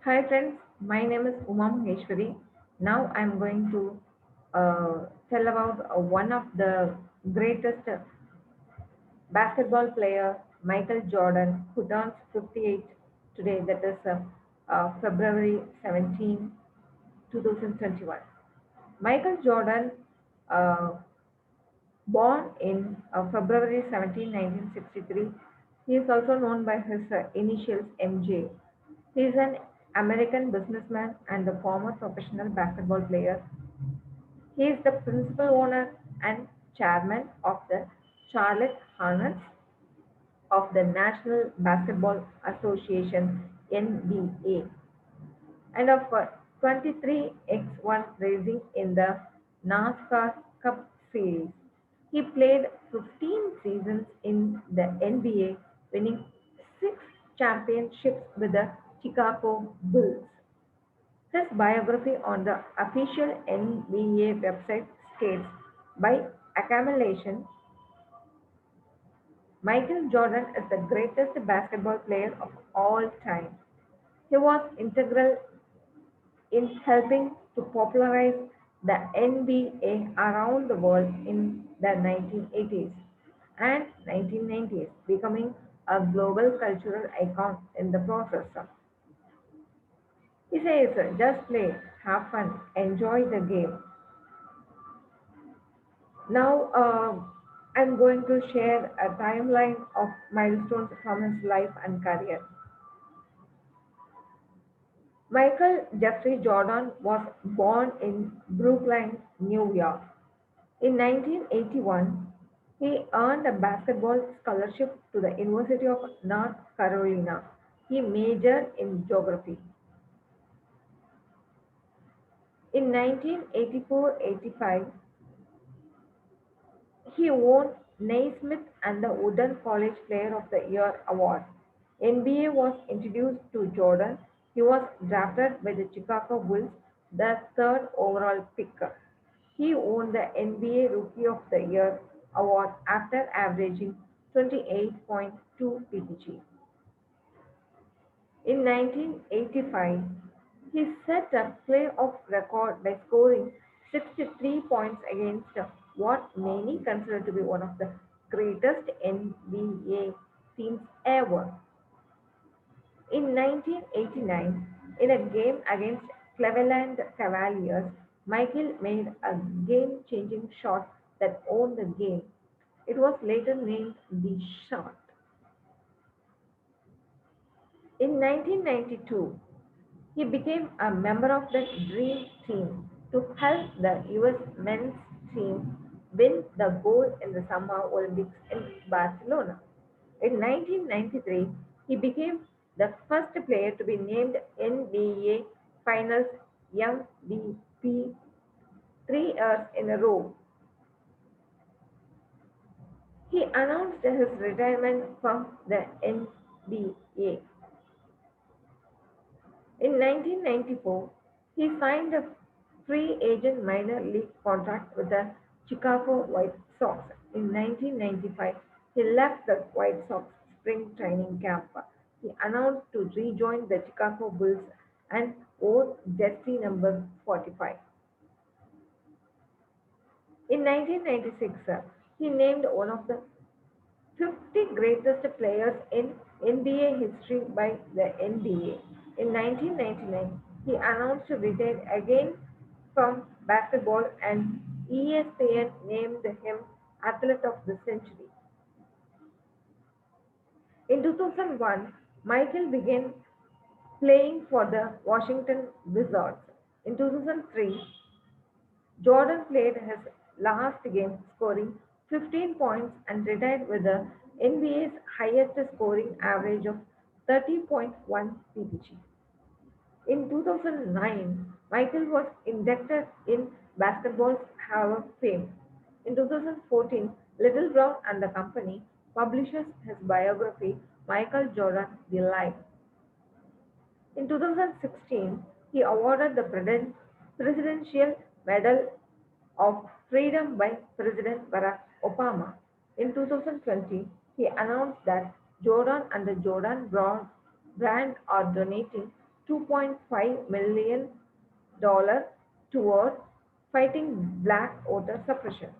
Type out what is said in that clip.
Hi friends, my name is Uma Maheshwari. Now I'm going to tell about one of the greatest basketball player, Michael Jordan, who turns 58 today, that is February 17, 2021. Michael Jordan, uh, born in February 17, 1963, he is also known by his initials MJ. He is an American businessman and a former professional basketball player. He is the principal owner and chairman of the Charlotte Hornets of the National Basketball Association NBA and of 23x1 racing in the NASCAR Cup Series. He played 15 seasons in the NBA, winning 6 championships with the Chicago Bulls. His biography on the official NBA website states, by accumulation, Michael Jordan is the greatest basketball player of all time. He was integral in helping to popularize the NBA around the world in the 1980s and 1990s, becoming a global cultural icon in the process. He says, just play, have fun, enjoy the game. Now, I'm going to share a timeline of milestones from his life and career. Michael Jeffrey Jordan was born in Brooklyn, New York. In 1981, he earned a basketball scholarship to the University of North Carolina. He majored in geography. In 1984-85, he won Naismith and the Wooden College Player of the Year award. NBA was introduced to Jordan. He was drafted by the Chicago Bulls, the third overall pick. He won the NBA Rookie of the Year award after averaging 28.2 PPG. In 1985, he set a playoff record by scoring 63 points against what many consider to be one of the greatest NBA teams ever. In 1989, in a game against Cleveland Cavaliers, Michael made a game-changing shot that won the game. It was later named the shot. In 1992, he became a member of the Dream Team to help the US men's team win the gold in the Summer Olympics in Barcelona. In 1993, he became the first player to be named NBA Finals MVP 3 years in a row. He announced his retirement from the NBA. In 1994, he signed a free agent minor league contract with the Chicago White Sox. In 1995, he left the White Sox spring training camp. He announced to rejoin the Chicago Bulls and wore jersey number 45. In 1996, he named one of the 50 greatest players in NBA history by the NBA. In 1999, he announced to retire again from basketball and ESPN named him Athlete of the Century. In 2001, Michael began playing for the Washington Wizards. In 2003, Jordan played his last game, scoring 15 points and retired with the NBA's highest scoring average of 30.1 PPG. In 2009, Michael was inducted in Basketball's Hall of Fame. In 2014, Little Brown and the Company publishes his biography, Michael Jordan, The Life. In 2016, he awarded the Presidential Medal of Freedom by President Barack Obama. In 2020, he announced that Jordan and the Jordan brand are donating $2.5 million toward fighting black voter suppression.